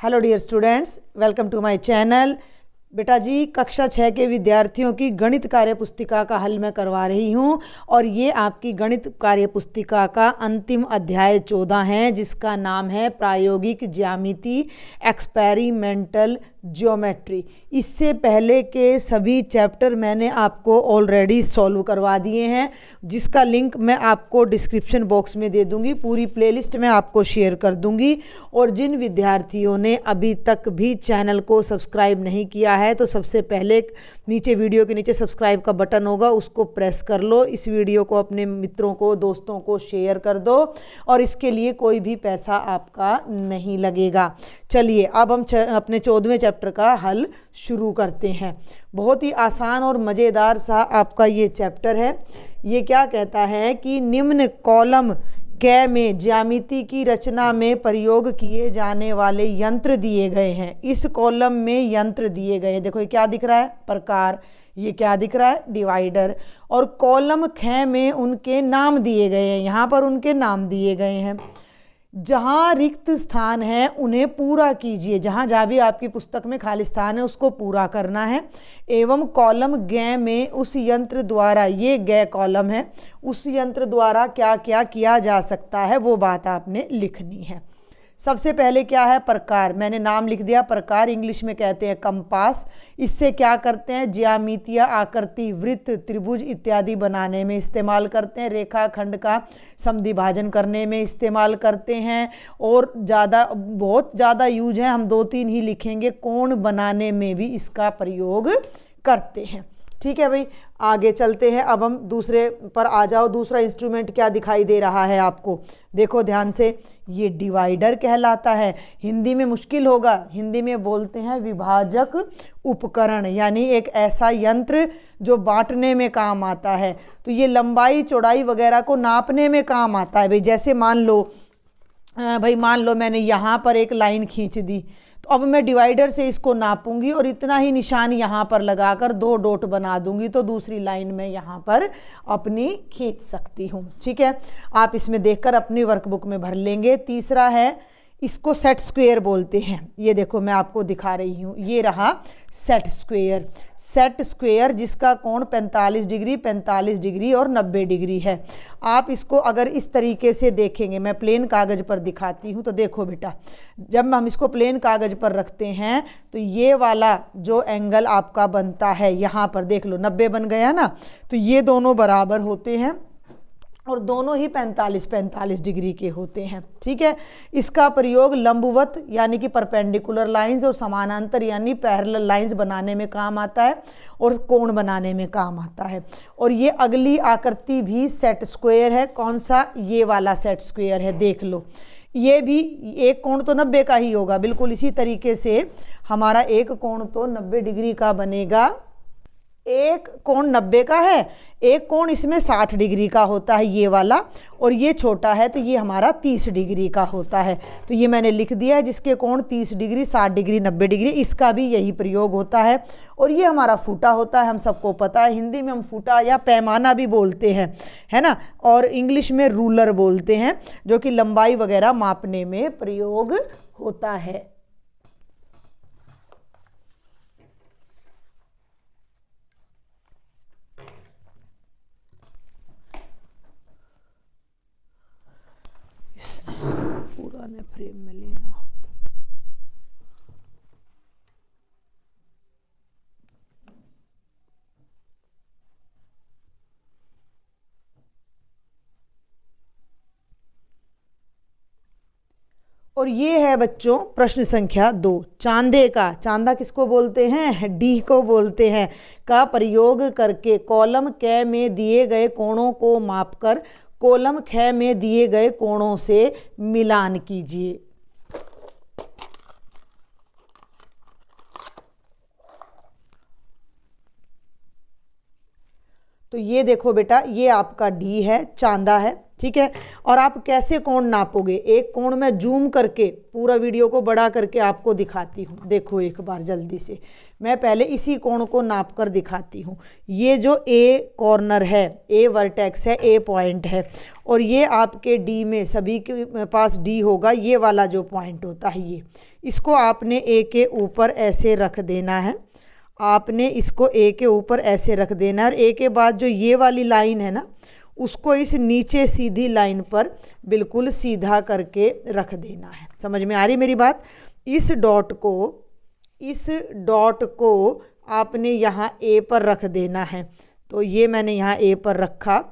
Hello dear students, welcome to my channel. बेटा जी, कक्षा 6 के विद्यार्थियों की गणित कार्य पुस्तिका का हल मैं करवा रही हूँ और ये आपकी गणित कार्य पुस्तिका का अंतिम अध्याय 14 है, जिसका नाम है प्रायोगिक ज्यामिति, एक्सपेरिमेंटल ज्योमेट्री। इससे पहले के सभी चैप्टर मैंने आपको ऑलरेडी सॉल्व करवा दिए हैं, जिसका लिंक मैं आपको डिस्क्रिप्शन बॉक्स में दे दूंगी। पूरी प्लेलिस्ट मैं आपको शेयर कर दूंगी। और जिन विद्यार्थियों ने अभी तक भी चैनल को सब्सक्राइब नहीं किया है तो सबसे पहले नीचे वीडियो के नीचे सब्सक्राइब का बटन होगा, उसको प्रेस कर लो। इस वीडियो को अपने मित्रों को, दोस्तों को शेयर कर दो और इसके लिए कोई भी पैसा आपका नहीं लगेगा। चलिए अब हम अपने 14वें चैप्टर का हल शुरू करते हैं। बहुत ही आसान और मज़ेदार सा आपका ये चैप्टर है। ये क्या कहता है कि निम्न कॉलम क में ज्यामिति की रचना में प्रयोग किए जाने वाले यंत्र दिए गए हैं। इस कॉलम में यंत्र दिए गए हैं। देखो ये क्या दिख रहा है, प्रकार। ये क्या दिख रहा है, डिवाइडर। और कॉलम ख में उनके नाम दिए गए हैं। यहाँ पर उनके नाम दिए गए हैं। जहाँ रिक्त स्थान है उन्हें पूरा कीजिए। जहाँ जहाँ भी आपकी पुस्तक में खाली स्थान है उसको पूरा करना है। एवं कॉलम ग में उस यंत्र द्वारा, ये ग कॉलम है, उस यंत्र द्वारा क्या क्या किया जा सकता है वो बात आपने लिखनी है। सबसे पहले क्या है, प्रकार। मैंने नाम लिख दिया। प्रकार इंग्लिश में कहते हैं कंपास। इससे क्या करते हैं, ज्यामितीय आकृति, वृत्त, त्रिभुज इत्यादि बनाने में इस्तेमाल करते हैं। रेखाखंड का समद्विभाजन करने में इस्तेमाल करते हैं। और बहुत ज़्यादा यूज है, हम 2-3 ही लिखेंगे। कोण बनाने में भी इसका प्रयोग करते हैं। ठीक है भाई, आगे चलते हैं। अब हम दूसरे पर आ जाओ। दूसरा इंस्ट्रूमेंट क्या दिखाई दे रहा है आपको, देखो ध्यान से। ये डिवाइडर कहलाता है। हिंदी में मुश्किल होगा, हिंदी में बोलते हैं विभाजक उपकरण, यानी एक ऐसा यंत्र जो बांटने में काम आता है। तो ये लंबाई चौड़ाई वगैरह को नापने में काम आता है भाई। जैसे मान लो मैंने यहाँ पर एक लाइन खींच दी, तो अब मैं डिवाइडर से इसको नापूंगी और इतना ही निशान यहाँ पर लगाकर 2 डॉट बना दूंगी, तो दूसरी लाइन में यहाँ पर अपनी खींच सकती हूँ। ठीक है, आप इसमें देखकर अपनी वर्कबुक में भर लेंगे। तीसरा है, इसको सेट स्क्वायर बोलते हैं। ये देखो मैं आपको दिखा रही हूँ, ये रहा सेट स्क्वायर। सेट स्क्वायर जिसका कोण 45 डिग्री, 45 डिग्री और 90 डिग्री है। आप इसको अगर इस तरीके से देखेंगे, मैं प्लेन कागज़ पर दिखाती हूँ। तो देखो बेटा, जब हम इसको प्लेन कागज़ पर रखते हैं तो ये वाला जो एंगल आपका बनता है, यहाँ पर देख लो 90 बन गया ना। तो ये दोनों बराबर होते हैं और दोनों ही 45-45 डिग्री के होते हैं। ठीक है, इसका प्रयोग लंबवत यानी कि परपेंडिकुलर लाइंस और समानांतर यानी पैरेलल लाइंस बनाने में काम आता है और कोण बनाने में काम आता है। और ये अगली आकृति भी सेट स्क्वायर है। कौन सा, ये वाला सेट स्क्वायर है, देख लो। ये भी एक कोण तो 90 का ही होगा। बिल्कुल इसी तरीके से हमारा एक कोण तो 90 डिग्री का बनेगा। एक कोण 90 का है, एक कोण इसमें 60 डिग्री का होता है, ये वाला। और ये छोटा है तो ये हमारा 30 डिग्री का होता है। तो ये मैंने लिख दिया है, जिसके कोण 30 डिग्री, 60 डिग्री, 90 डिग्री, इसका भी यही प्रयोग होता है। और ये हमारा फुटा होता है, हम सबको पता है। हिंदी में हम फुटा या पैमाना भी बोलते हैं, है ना। और इंग्लिश में रूलर बोलते हैं, जो कि लंबाई वगैरह मापने में प्रयोग होता है। पुराने फ्रेम में लेना होता। और ये है बच्चों प्रश्न संख्या 2। चांदे का, चांदा किसको बोलते हैं, डी को बोलते हैं, का प्रयोग करके कॉलम क में दिए गए कोणों को मापकर कॉलम ख में दिए गए कोणों से मिलान कीजिए। तो ये देखो बेटा, ये आपका डी है, चांदा है। ठीक है। और आप कैसे कोण नापोगे, एक कोण मैं जूम करके पूरा वीडियो को बड़ा करके आपको दिखाती हूँ। देखो एक बार जल्दी से, मैं पहले इसी कोण को नाप कर दिखाती हूँ। ये जो ए कॉर्नर है, ए वर्टेक्स है, ए पॉइंट है, और ये आपके डी में सभी के पास डी होगा, ये वाला जो पॉइंट होता है ये, इसको आपने ए के ऊपर ऐसे रख देना है। आपने इसको ए के ऊपर ऐसे रख देना है, और ए के बाद जो ये वाली लाइन है ना, उसको इस नीचे सीधी लाइन पर बिल्कुल सीधा करके रख देना है। समझ में आ रही मेरी बात? इस डॉट को आपने यहाँ ए पर रख देना है। तो ये मैंने यहाँ ए पर रखा,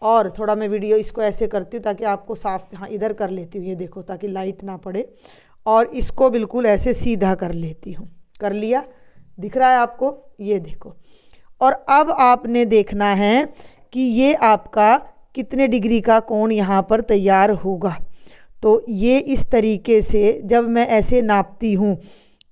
और थोड़ा मैं वीडियो इसको ऐसे करती हूँ ताकि आपको साफ, हाँ इधर कर लेती हूँ, ये देखो ताकि लाइट ना पड़े, और इसको बिल्कुल ऐसे सीधा कर लेती हूँ। कर लिया, दिख रहा है आपको? ये देखो। और अब आपने देखना है कि ये आपका कितने डिग्री का कोण यहाँ पर तैयार होगा। तो ये इस तरीके से जब मैं ऐसे नापती हूँ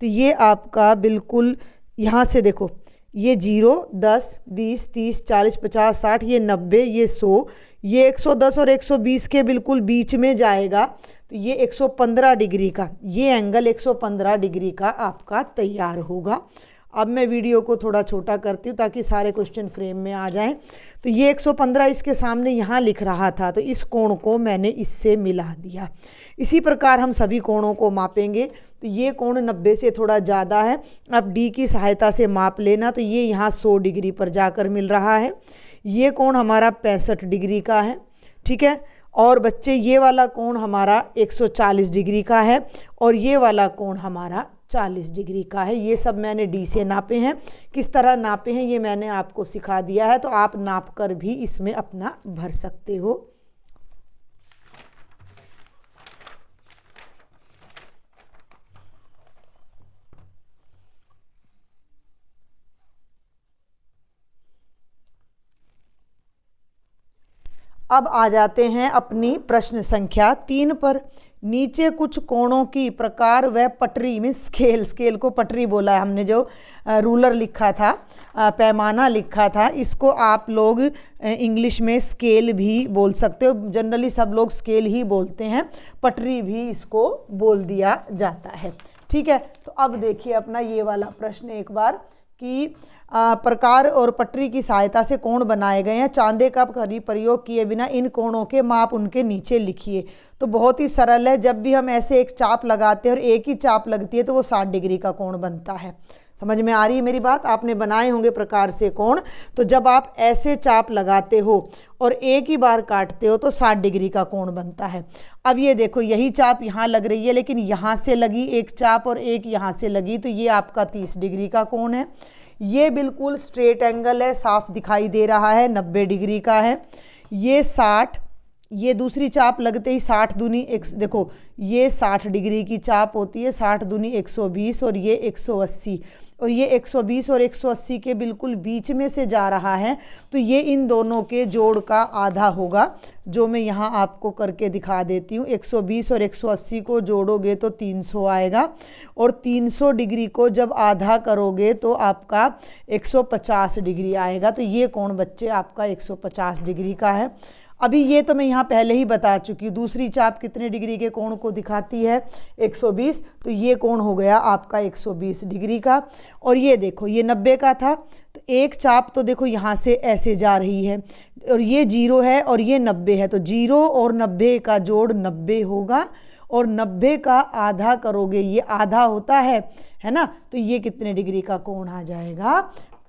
तो ये आपका बिल्कुल यहाँ से देखो, ये 0, 10, 20, 30, 40, 50, 60, ये 90, ये 100, ये 110 और 120 के बिल्कुल बीच में जाएगा। तो ये 115 डिग्री का, ये एंगल 115 डिग्री का आपका तैयार होगा। अब मैं वीडियो को थोड़ा छोटा करती हूँ ताकि सारे क्वेश्चन फ्रेम में आ जाएं। तो ये 115 इसके सामने यहाँ लिख रहा था, तो इस कोण को मैंने इससे मिला दिया। इसी प्रकार हम सभी कोणों को मापेंगे। तो ये कोण 90 से थोड़ा ज़्यादा है, अब डी की सहायता से माप लेना। तो ये यहाँ 100 डिग्री पर जाकर मिल रहा है। ये कोण हमारा 65 डिग्री का है, ठीक है। और बच्चे ये वाला कोण हमारा 140 डिग्री का है, और ये वाला कोण हमारा 40 डिग्री का है। ये सब मैंने डी से नापे हैं। किस तरह नापे हैं ये मैंने आपको सिखा दिया है, तो आप नाप कर भी इसमें अपना भर सकते हो। अब आ जाते हैं अपनी प्रश्न संख्या 3 पर। नीचे कुछ कोणों की प्रकार व पटरी में स्केल को पटरी बोला है हमने, जो रूलर लिखा था, पैमाना लिखा था, इसको आप लोग इंग्लिश में स्केल भी बोल सकते हो। जनरली सब लोग स्केल ही बोलते हैं, पटरी भी इसको बोल दिया जाता है, ठीक है। तो अब देखिए अपना ये वाला प्रश्न एक बार कि प्रकार और पटरी की सहायता से कोण बनाए गए हैं। चांदे का प्रयोग किए बिना इन कोणों के माप उनके नीचे लिखिए। तो बहुत ही सरल है, जब भी हम ऐसे एक चाप लगाते हैं और एक ही चाप लगती है तो वो 60 डिग्री का कोण बनता है। समझ में आ रही है मेरी बात? आपने बनाए होंगे प्रकार से कोण, तो जब आप ऐसे चाप लगाते हो और एक ही बार काटते हो तो 60 डिग्री का कोण बनता है। अब ये देखो, यही चाप यहाँ लग रही है, लेकिन यहाँ से लगी एक चाप और एक यहाँ से लगी, तो ये आपका 30 डिग्री का कोण है। ये बिल्कुल स्ट्रेट एंगल है, साफ दिखाई दे रहा है, 90 डिग्री का है। ये 60, ये दूसरी चाप लगते ही 60 दूनी देखो ये 60 डिग्री की चाप होती है, 60 दूनी 120, और ये 180, और ये 120 और 180 के बिल्कुल बीच में से जा रहा है। तो ये इन दोनों के जोड़ का आधा होगा, जो मैं यहाँ आपको करके दिखा देती हूँ। 120 और 180 को जोड़ोगे तो 300 आएगा, और 300 डिग्री को जब आधा करोगे तो आपका 150 डिग्री आएगा। तो ये कोण बच्चे आपका 150 डिग्री का है। अभी ये तो मैं यहाँ पहले ही बता चुकी हूँ। दूसरी चाप कितने डिग्री के कोण को दिखाती है? 120, तो ये कोण हो गया आपका 120 डिग्री का। और ये देखो, ये 90 का था, तो एक चाप तो देखो यहाँ से ऐसे जा रही है, और ये 0 है और ये 90 है, तो 0 और 90 का जोड़ 90 होगा, और 90 का आधा करोगे, ये आधा होता है ना, तो ये कितने डिग्री का कोण आ जाएगा?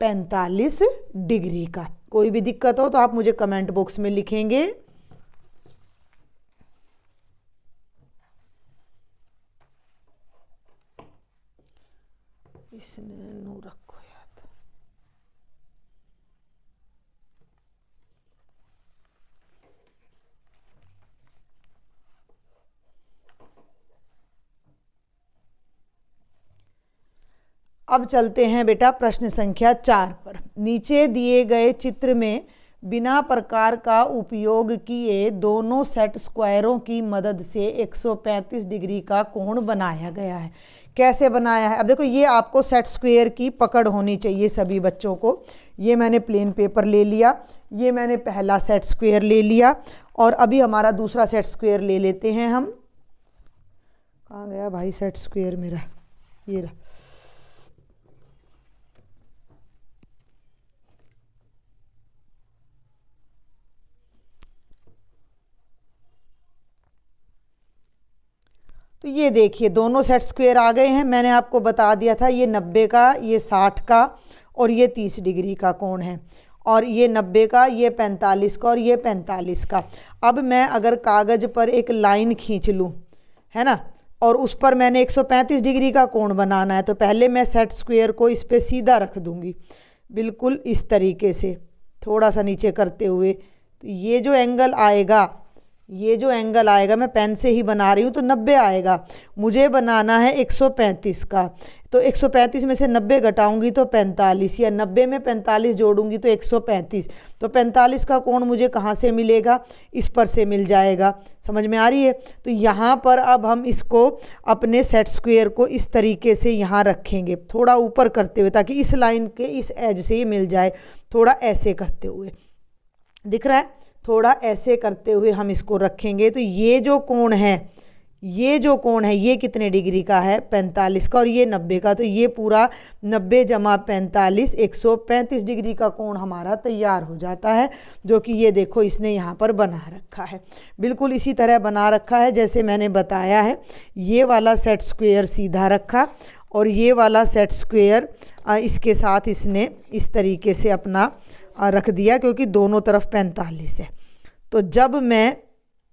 45 डिग्री का। कोई भी दिक्कत हो तो आप मुझे कमेंट बॉक्स में लिखेंगे। इसने नो रखो याद। अब चलते हैं बेटा प्रश्न संख्या 4 पर। नीचे दिए गए चित्र में बिना प्रकार का उपयोग किए दोनों सेट स्क्वायरों की मदद से 135 डिग्री का कोण बनाया गया है। कैसे बनाया है? अब देखो, ये आपको सेट स्क्वायर की पकड़ होनी चाहिए सभी बच्चों को। ये मैंने प्लेन पेपर ले लिया, ये मैंने पहला सेट स्क्वायर ले लिया, और अभी हमारा दूसरा सेट स्क्वायर ले लेते हैं हम। कहाँ गया भाई सेट स्क्वायर मेरा? ये रहा। तो ये देखिए दोनों सेट स्क्वायर आ गए हैं। मैंने आपको बता दिया था ये 90 का, ये 60 का, और ये 30 डिग्री का कोण है, और ये 90 का, ये 45 का, और ये 45 का। अब मैं अगर कागज़ पर एक लाइन खींच लूँ, है ना, और उस पर मैंने 135 डिग्री का कोण बनाना है, तो पहले मैं सेट स्क्वायर को इस पर सीधा रख दूँगी, बिल्कुल इस तरीके से, थोड़ा सा नीचे करते हुए। तो ये जो एंगल आएगा, ये जो एंगल आएगा, मैं पेन से ही बना रही हूँ, तो 90 आएगा। मुझे बनाना है 135 का, तो 135 में से 90 घटाऊंगी तो 45, या 90 में 45 जोड़ूंगी तो 135। तो 45 का कोण मुझे कहाँ से मिलेगा? इस पर से मिल जाएगा। समझ में आ रही है? तो यहाँ पर अब हम इसको अपने सेट स्क्वायर को इस तरीके से यहाँ रखेंगे, थोड़ा ऊपर करते हुए, ताकि इस लाइन के इस एज से ही मिल जाए। थोड़ा ऐसे करते हुए, दिख रहा है? थोड़ा ऐसे करते हुए हम इसको रखेंगे। तो ये जो कोण है, ये जो कोण है, ये कितने डिग्री का है? 45 का, और ये 90 का। तो ये पूरा 90 जमा 45 135 डिग्री का कोण हमारा तैयार हो जाता है, जो कि ये देखो इसने यहाँ पर बना रखा है। बिल्कुल इसी तरह बना रखा है जैसे मैंने बताया है। ये वाला सेट स्क्वायर सीधा रखा, और ये वाला सेट स्क्वायर इसके साथ इसने इस तरीके से अपना रख दिया, क्योंकि दोनों तरफ 45 है। तो जब मैं,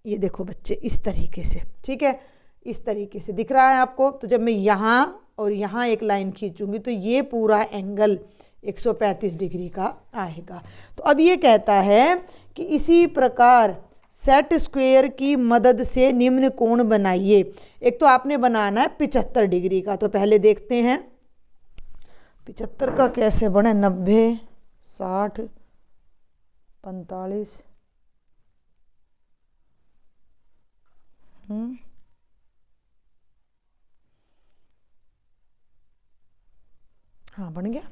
ये देखो बच्चे, इस तरीके से, ठीक है, इस तरीके से दिख रहा है आपको। तो जब मैं यहाँ और यहाँ एक लाइन खींचूंगी तो ये पूरा एंगल 135 डिग्री का आएगा। तो अब ये कहता है कि इसी प्रकार सेट स्क्वायर की मदद से निम्न कोण बनाइए। एक तो आपने बनाना है 75 डिग्री का, तो पहले देखते हैं 75 का कैसे बने। 90, 60, 45, हाँ बन गया।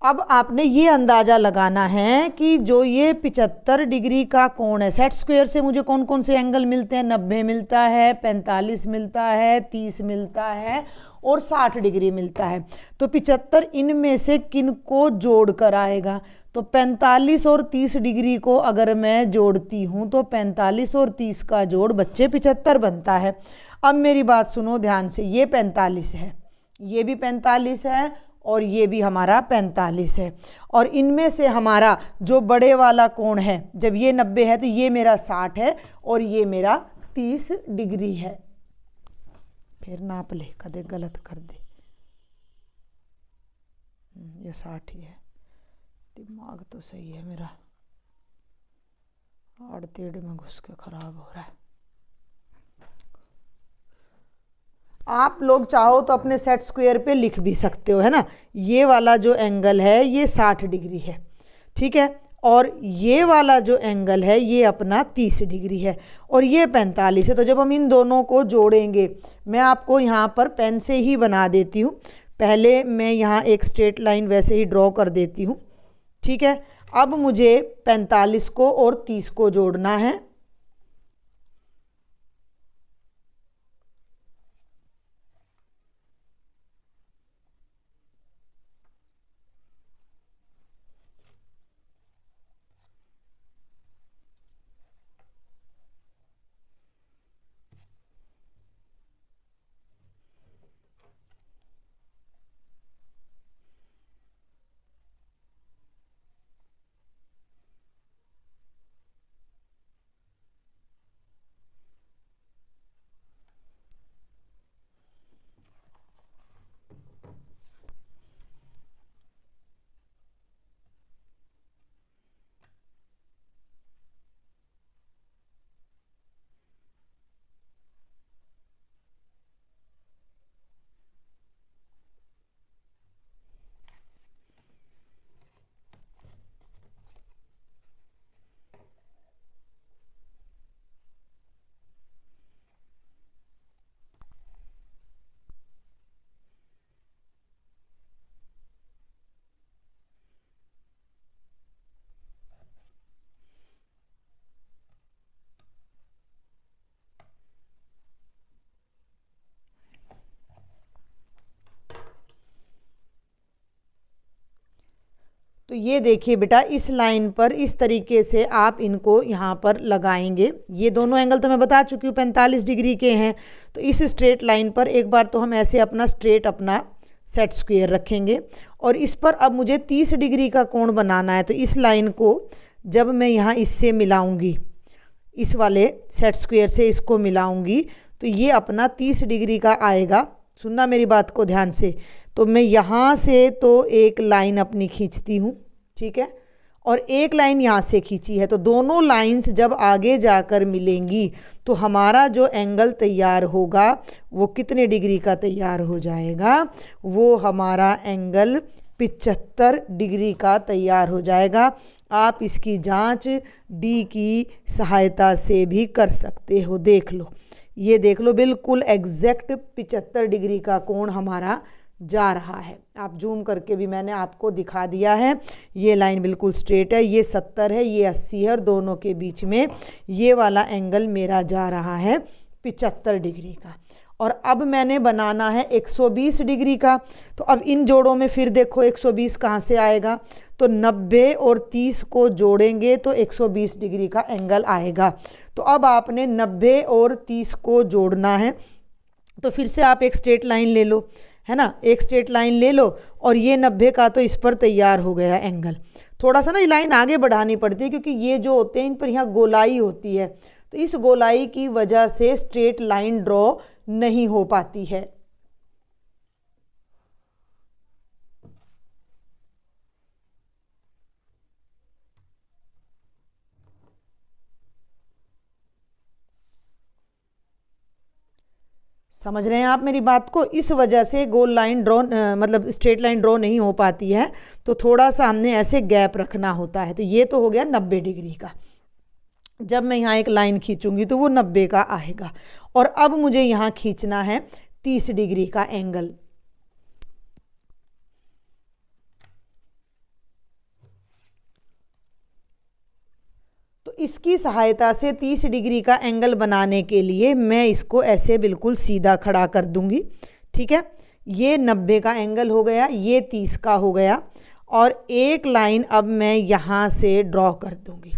अब आपने ये अंदाज़ा लगाना है कि जो ये 75 डिग्री का कोण है, सेट स्क्वायर से मुझे कौन कौन से एंगल मिलते हैं? 90 मिलता है, 45 मिलता है, 30 मिलता है, और 60 डिग्री मिलता है। तो 75 इनमें से किन को जोड़ कर आएगा? तो 45 और 30 डिग्री को अगर मैं जोड़ती हूँ तो 45 और 30 का जोड़ बच्चे 75 बनता है। अब मेरी बात सुनो ध्यान से, ये 45 है, ये भी 45 है, और ये भी हमारा 45 है, और इनमें से हमारा जो बड़े वाला कोण है, जब ये 90 है तो ये मेरा 60 है, और ये मेरा 30 डिग्री है। फिर नाप ले, कदे गलत कर दे। ये 60 ही है। दिमाग तो सही है मेरा, आड़ टेढ़ में घुस के खराब हो रहा है। आप लोग चाहो तो अपने सेट स्क्वायर पे लिख भी सकते हो, है ना। ये वाला जो एंगल है ये 60 डिग्री है, ठीक है, और ये वाला जो एंगल है ये अपना 30 डिग्री है, और ये 45 है। तो जब हम इन दोनों को जोड़ेंगे, मैं आपको यहाँ पर पेन से ही बना देती हूँ। पहले मैं यहाँ एक स्ट्रेट लाइन वैसे ही ड्रॉ कर देती हूँ, ठीक है। अब मुझे 45 को और 30 को जोड़ना है। तो ये देखिए बेटा, इस लाइन पर इस तरीके से आप इनको यहाँ पर लगाएंगे। ये दोनों एंगल तो मैं बता चुकी हूँ 45 डिग्री के हैं। तो इस स्ट्रेट लाइन पर एक बार तो हम ऐसे अपना स्ट्रेट अपना सेट स्क्वायर रखेंगे और इस पर अब मुझे 30 डिग्री का कोण बनाना है। तो इस लाइन को जब मैं यहाँ इससे मिलाऊंगी, इस वाले सेट स्क्वायर से इसको मिलाऊंगी, तो ये अपना 30 डिग्री का आएगा। सुनना मेरी बात को ध्यान से। तो मैं यहाँ से तो एक लाइन अपनी खींचती हूँ, ठीक है, और एक लाइन यहाँ से खींची है। तो दोनों लाइंस जब आगे जाकर मिलेंगी तो हमारा जो एंगल तैयार होगा वो कितने डिग्री का तैयार हो जाएगा? वो हमारा एंगल 75 डिग्री का तैयार हो जाएगा। आप इसकी जांच डी की सहायता से भी कर सकते हो। देख लो, ये देख लो, बिल्कुल एग्जैक्ट 75 डिग्री का कोण हमारा जा रहा है। आप जूम करके भी मैंने आपको दिखा दिया है। ये लाइन बिल्कुल स्ट्रेट है, ये 70 है, ये 80 है और दोनों के बीच में ये वाला एंगल मेरा जा रहा है 75 डिग्री का। और अब मैंने बनाना है 120 डिग्री का। तो अब इन जोड़ों में फिर देखो 120 कहाँ से आएगा? तो 90 और 30 को जोड़ेंगे तो 120 डिग्री का एंगल आएगा। तो अब आपने 90 और 30 को जोड़ना है। तो फिर से आप एक स्ट्रेट लाइन ले लो, है ना, एक स्ट्रेट लाइन ले लो और ये 90 का तो इस पर तैयार हो गया एंगल। थोड़ा सा ना ये लाइन आगे बढ़ानी पड़ती है क्योंकि ये जो होते हैं इन पर यहाँ गोलाई होती है। तो इस गोलाई की वजह से स्ट्रेट लाइन ड्रॉ नहीं हो पाती है। समझ रहे हैं आप मेरी बात को? इस वजह से गोल लाइन ड्रॉ मतलब स्ट्रेट लाइन ड्रॉ नहीं हो पाती है। तो थोड़ा सा हमने ऐसे गैप रखना होता है। तो ये तो हो गया 90 डिग्री का। जब मैं यहाँ एक लाइन खींचूंगी तो वो 90 का आएगा। और अब मुझे यहाँ खींचना है 30 डिग्री का एंगल। तो इसकी सहायता से 30 डिग्री का एंगल बनाने के लिए मैं इसको ऐसे बिल्कुल सीधा खड़ा कर दूंगी, ठीक है। ये 90 का एंगल हो गया, ये 30 का हो गया और एक लाइन अब मैं यहाँ से ड्रॉ कर दूंगी।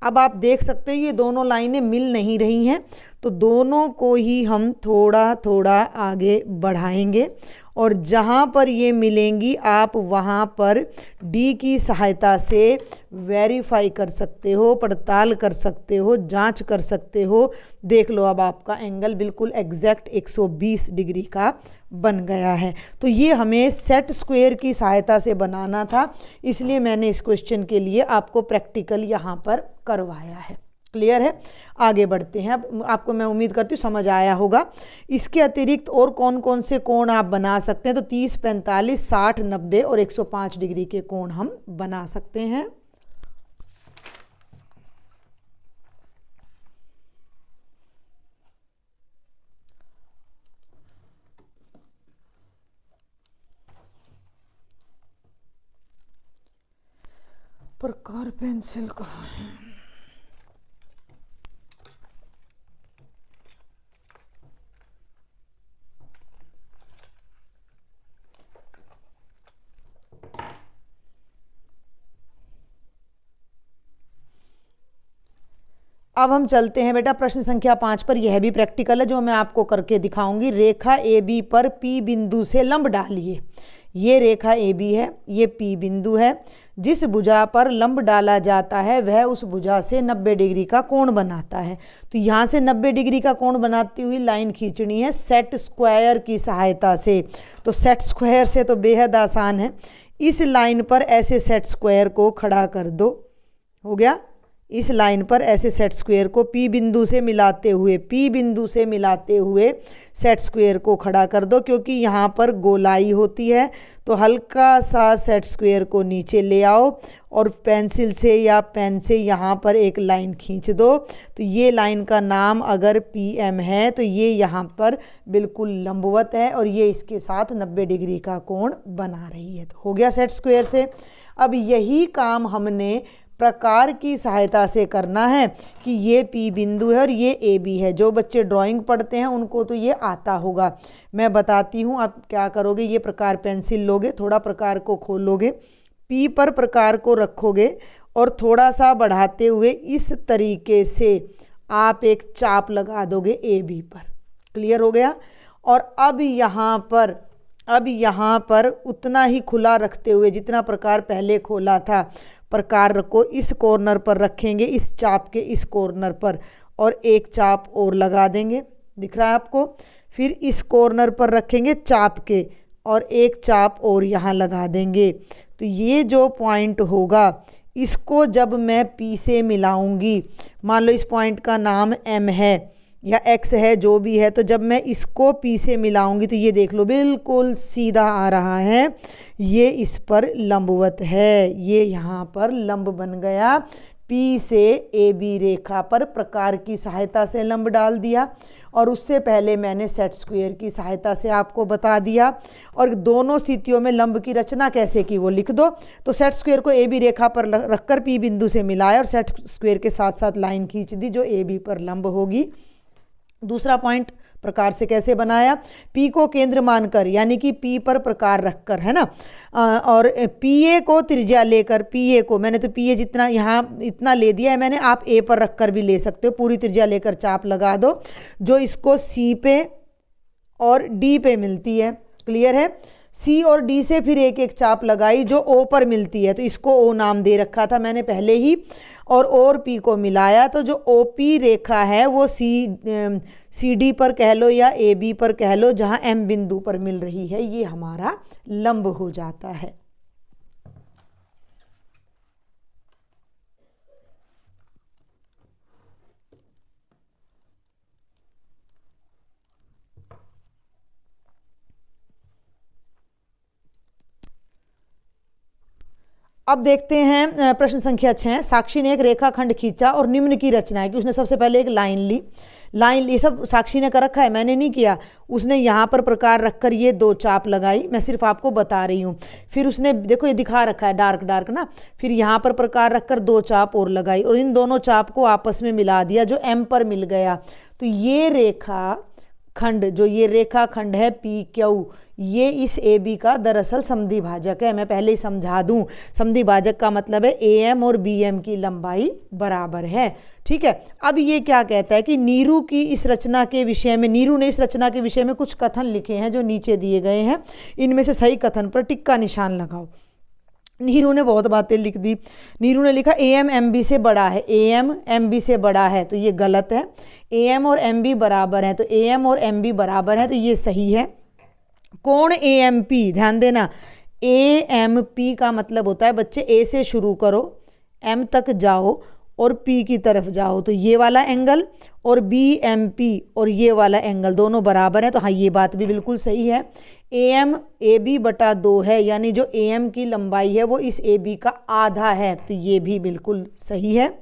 अब आप देख सकते हो ये दोनों लाइनें मिल नहीं रही हैं, तो दोनों को ही हम थोड़ा थोड़ा आगे बढ़ाएंगे और जहाँ पर ये मिलेंगी आप वहाँ पर डी की सहायता से वेरीफाई कर सकते हो, पड़ताल कर सकते हो, जांच कर सकते हो। देख लो अब आपका एंगल बिल्कुल एग्जैक्ट 120 डिग्री का बन गया है। तो ये हमें सेट स्क्वायर की सहायता से बनाना था, इसलिए मैंने इस क्वेश्चन के लिए आपको प्रैक्टिकल यहाँ पर करवाया है। क्लियर है? आगे बढ़ते हैं। अब आपको मैं उम्मीद करती हूँ समझ आया होगा। इसके अतिरिक्त और कौन कौन से कोण आप बना सकते हैं? तो 30, 45, 60, 90 और 105 डिग्री के कोण हम बना सकते हैं। प्रकार पेंसिल कहाँ है? अब हम चलते हैं बेटा प्रश्न संख्या 5 पर। यह भी प्रैक्टिकल है जो मैं आपको करके दिखाऊंगी। रेखा ए बी पर पी बिंदु से लंब डालिए। ये रेखा ए बी है, ये पी बिंदु है। जिस भुजा पर लंब डाला जाता है वह उस भुजा से 90 डिग्री का कोण बनाता है। तो यहाँ से 90 डिग्री का कोण बनाती हुई लाइन खींचनी है सेट स्क्वायर की सहायता से। तो सेट स्क्वायर से तो बेहद आसान है। इस लाइन पर ऐसे सेट स्क्वायर को खड़ा कर दो। हो गया? इस लाइन पर ऐसे सेट स्क्वायर को पी बिंदु से मिलाते हुए सेट स्क्वायर को खड़ा कर दो। क्योंकि यहाँ पर गोलाई होती है तो हल्का सा सेट स्क्वायर को नीचे ले आओ और पेंसिल से या पेन से यहाँ पर एक लाइन खींच दो। तो ये लाइन का नाम अगर पी एम है तो ये यहाँ पर बिल्कुल लंबवत है और ये इसके साथ 90 डिग्री का कोण बना रही है। तो हो गया सेट स्क्वायर से। अब यही काम हमने प्रकार की सहायता से करना है कि ये पी बिंदु है और ये ए बी है। जो बच्चे ड्राइंग पढ़ते हैं उनको तो ये आता होगा। मैं बताती हूँ आप क्या करोगे। ये प्रकार पेंसिल लोगे, थोड़ा प्रकार को खोलोगे, P पर प्रकार को रखोगे और थोड़ा सा बढ़ाते हुए इस तरीके से आप एक चाप लगा दोगे AB पर। क्लियर हो गया। और अब यहाँ पर उतना ही खुला रखते हुए जितना प्रकार पहले खोला था, प्रकार को इस कॉर्नर पर रखेंगे, इस चाप के इस कॉर्नर पर, और एक चाप और लगा देंगे। दिख रहा है आपको। फिर इस कॉर्नर पर रखेंगे चाप के और एक चाप और यहाँ लगा देंगे। तो ये जो पॉइंट होगा इसको जब मैं P से मिलाऊंगी, मान लो इस पॉइंट का नाम M है या X है, जो भी है, तो जब मैं इसको P से मिलाऊंगी तो ये देख लो बिल्कुल सीधा आ रहा है, ये इस पर लंबवत है, ये यहाँ पर लंब बन गया। P से AB रेखा पर प्रकार की सहायता से लंब डाल दिया और उससे पहले मैंने सेट स्क्वायर की सहायता से आपको बता दिया। और दोनों स्थितियों में लंब की रचना कैसे की वो लिख दो। तो सेट स्क्वायर को AB रेखा पर रखकर P बिंदु से मिलाया और सेट स्क्वायर के साथ साथ लाइन खींच दी जो AB पर लंब होगी। दूसरा पॉइंट प्रकार से कैसे बनाया, P को केंद्र मानकर, यानी कि P पर प्रकार रखकर, है ना, और PA को त्रिज्या लेकर, PA को मैंने तो PA जितना यहाँ इतना ले दिया है मैंने, आप A पर रखकर भी ले सकते हो, पूरी त्रिज्या लेकर चाप लगा दो जो इसको C पे और D पे मिलती है। क्लियर है। C और D से फिर एक एक चाप लगाई जो O पर मिलती है, तो इसको O नाम दे रखा था मैंने पहले ही, और P को मिलाया तो जो OP रेखा है वो CD पर कह लो या AB पर कह लो, जहाँ M बिंदु पर मिल रही है, ये हमारा लंब हो जाता है। अब देखते हैं प्रश्न संख्या 6। साक्षी ने एक रेखाखंड खींचा और निम्न की रचना है कि उसने सबसे पहले एक लाइन ली, ये सब साक्षी ने कर रखा है, मैंने नहीं किया। उसने यहाँ पर प्रकार रखकर ये दो चाप लगाई, मैं सिर्फ आपको बता रही हूँ। फिर उसने देखो ये दिखा रखा है डार्क डार्क ना, फिर यहाँ पर प्रकार रखकर दो चाप और लगाई और इन दोनों चाप को आपस में मिला दिया जो M पर मिल गया। तो ये रेखा खंड, जो ये रेखा खंड है PQ, ये इस AB का दरअसल समद्वि भाजक है। मैं पहले ही समझा दूं, समद्वि भाजक का मतलब है AM और BM की लंबाई बराबर है। ठीक है। अब ये क्या कहता है कि नीरू की इस रचना के विषय में, नीरू ने इस रचना के विषय में कुछ कथन लिखे हैं जो नीचे दिए गए हैं, इनमें से सही कथन पर टिक का निशान लगाओ। नीरू ने बहुत बातें लिख दी। नीरू ने लिखा AM MB से बड़ा है, AM MB से बड़ा है, तो ये गलत है। AM और MB बराबर है, तो AM और MB बराबर है, तो ये सही है। कोण AMP, ध्यान देना, AMP का मतलब होता है बच्चे A से शुरू करो, M तक जाओ और P की तरफ जाओ, तो ये वाला एंगल और BMP और ये वाला एंगल दोनों बराबर है, तो हाँ ये बात भी बिल्कुल सही है। AM AB बटा 2 है, यानी जो AM की लंबाई है वो इस AB का आधा है, तो ये भी बिल्कुल सही है।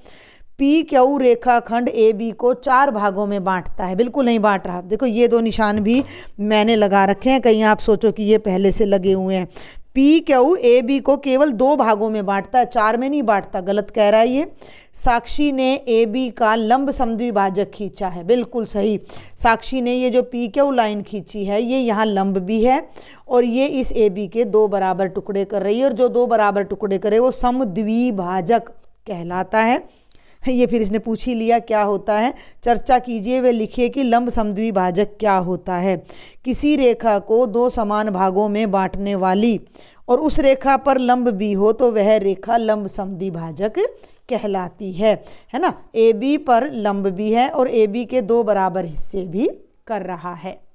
PQ रेखाखंड AB को 4 भागों में बांटता है, बिल्कुल नहीं बांट रहा। देखो ये दो निशान भी मैंने लगा रखे हैं, कहीं आप सोचो कि ये पहले से लगे हुए हैं। PQ AB को केवल 2 भागों में बांटता है, 4 में नहीं बांटता, गलत कह रहा है ये। साक्षी ने AB का लंब समद्विभाजक खींचा है, बिल्कुल सही। साक्षी ने ये जो PQ लाइन खींची है ये यहाँ लंब भी है और ये इस AB के 2 बराबर टुकड़े कर रही है, और जो 2 बराबर टुकड़े करे वो समद्विभाजक कहलाता है। ये फिर इसने पूछ ही लिया क्या होता है, चर्चा कीजिए व लिखिए कि लंब समद्विभाजक क्या होता है। किसी रेखा को 2 समान भागों में बांटने वाली और उस रेखा पर लंब भी हो तो वह रेखा लंब समद्विभाजक कहलाती है ना। AB पर लंब भी है और AB के 2 बराबर हिस्से भी कर रहा है।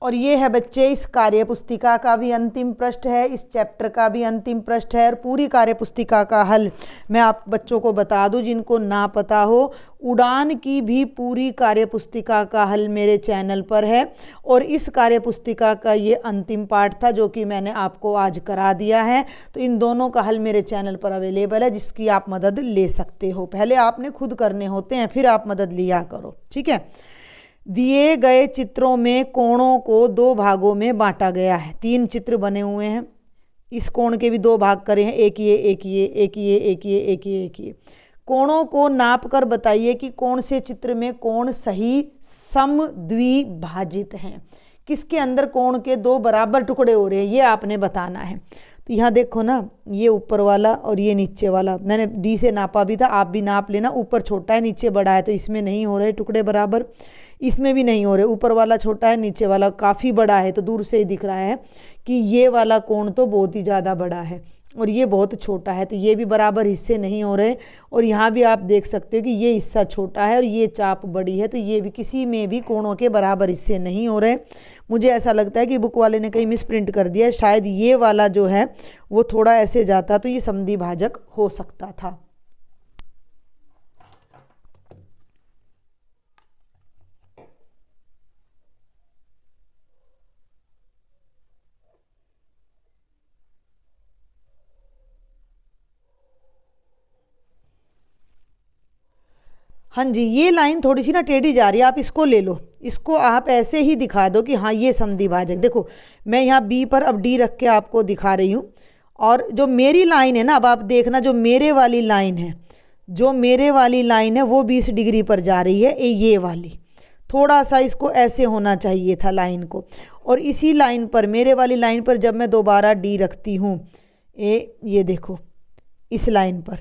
और ये है बच्चे इस कार्य पुस्तिका का भी अंतिम पृष्ठ है, इस चैप्टर का भी अंतिम पृष्ठ है, और पूरी कार्य पुस्तिका का हल मैं आप बच्चों को बता दूं जिनको ना पता हो, उड़ान की भी पूरी कार्य पुस्तिका का हल मेरे चैनल पर है। और इस कार्य पुस्तिका का ये अंतिम पार्ट था जो कि मैंने आपको आज करा दिया है। तो इन दोनों का हल मेरे चैनल पर अवेलेबल है जिसकी आप मदद ले सकते हो। पहले आपने खुद करने होते हैं, फिर आप मदद लिया करो, ठीक है। दिए गए चित्रों में कोणों को 2 भागों में बांटा गया है। 3 चित्र बने हुए हैं, इस कोण के भी 2 भाग करे हैं, एक ये एक ये एक ये एक ये एक ये एक ये। कोणों को नाप कर बताइए कि कौन से चित्र में कोण सही समद्विभाजित हैं। किसके अंदर कोण के दो बराबर टुकड़े हो रहे हैं, ये आपने बताना है। तो यहाँ देखो ना, ये ऊपर वाला और ये नीचे वाला, मैंने डी से नापा भी था, आप भी नाप लेना। ऊपर छोटा है नीचे बड़ा है, तो इसमें नहीं हो रहे टुकड़े बराबर, इसमें भी नहीं हो रहे। ऊपर वाला छोटा है नीचे वाला काफ़ी बड़ा है, तो दूर से ही दिख रहा है कि ये वाला कोण तो बहुत ही ज़्यादा बड़ा है और ये बहुत छोटा है, तो ये भी बराबर हिस्से नहीं हो रहे। और यहाँ भी आप देख सकते हो कि ये हिस्सा छोटा है और ये चाप बड़ी है, तो ये भी किसी में भी कोणों के बराबर हिस्से नहीं हो रहे। मुझे ऐसा लगता है कि बुक वाले ने कहीं मिस प्रिंट कर दिया है, शायद ये वाला जो है वो थोड़ा ऐसे जाता तो ये समद्वि भाजक हो सकता था। हाँ जी, ये लाइन थोड़ी सी ना टेढ़ी जा रही है, आप इसको ले लो, इसको आप ऐसे ही दिखा दो कि हाँ ये समद्वि भाजक। देखो मैं यहाँ बी पर अब डी रख के आपको दिखा रही हूँ, और जो मेरी लाइन है ना, अब आप देखना जो मेरे वाली लाइन है, जो मेरे वाली लाइन है वो 20 डिग्री पर जा रही है, ये वाली थोड़ा सा इसको ऐसे होना चाहिए था लाइन को। और इसी लाइन पर, मेरे वाली लाइन पर जब मैं दोबारा डी रखती हूँ, ये देखो इस लाइन पर,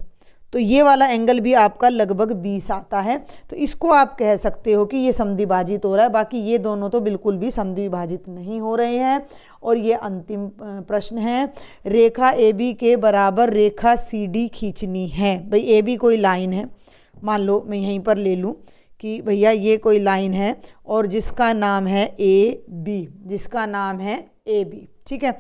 तो ये वाला एंगल भी आपका लगभग 20 आता है। तो इसको आप कह सकते हो कि ये समद्विभाजित हो रहा है। बाकी ये दोनों तो बिल्कुल भी समद्विभाजित नहीं हो रहे हैं। और ये अंतिम प्रश्न है, रेखा ए बी के बराबर रेखा सी डी खींचनी है। भाई ए बी कोई लाइन है, मान लो मैं यहीं पर ले लूँ कि भैया ये कोई लाइन है और जिसका नाम है ए बी, जिसका नाम है ए बी, ठीक है।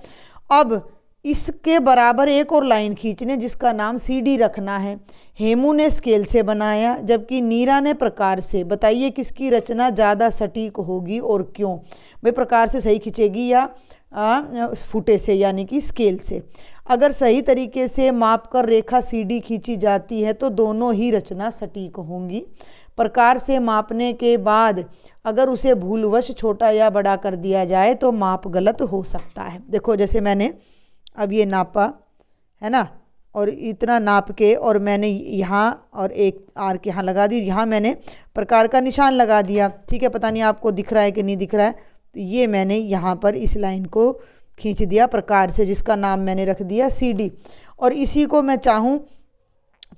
अब इसके बराबर एक और लाइन खींचने जिसका नाम सी डी रखना है। हेमू ने स्केल से बनाया जबकि नीरा ने प्रकार से। बताइए किसकी रचना ज़्यादा सटीक होगी और क्यों? भाई प्रकार से सही खींचेगी या फुटे से यानी कि स्केल से। अगर सही तरीके से मापकर रेखा सी डी खींची जाती है तो दोनों ही रचना सटीक होंगी। प्रकार से मापने के बाद अगर उसे भूलवश छोटा या बड़ा कर दिया जाए तो माप गलत हो सकता है। देखो जैसे मैंने अब ये नापा है ना, और इतना नाप के और मैंने यहाँ और एक आर के यहाँ लगा दी, यहाँ मैंने प्रकार का निशान लगा दिया, ठीक है। पता नहीं आपको दिख रहा है कि नहीं दिख रहा है। तो ये मैंने यहाँ पर इस लाइन को खींच दिया प्रकार से, जिसका नाम मैंने रख दिया सी डी। और इसी को मैं चाहूँ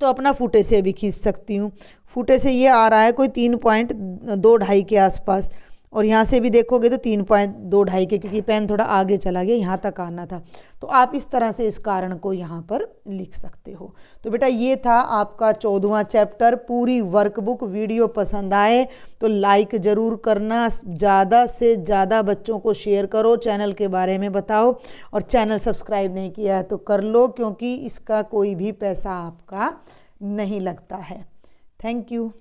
तो अपना फुटे से भी खींच सकती हूँ। फुटे से ये आ रहा है कोई 3.2-2.5 के आसपास, और यहाँ से भी देखोगे तो 3.2-2.5 के, क्योंकि पेन थोड़ा आगे चला गया, यहाँ तक आना था। तो आप इस तरह से इस कारण को यहाँ पर लिख सकते हो। तो बेटा ये था आपका 14वां चैप्टर। पूरी वर्कबुक। वीडियो पसंद आए तो लाइक ज़रूर करना, ज़्यादा से ज़्यादा बच्चों को शेयर करो, चैनल के बारे में बताओ, और चैनल सब्सक्राइब नहीं किया है तो कर लो, क्योंकि इसका कोई भी पैसा आपका नहीं लगता है। Thank you.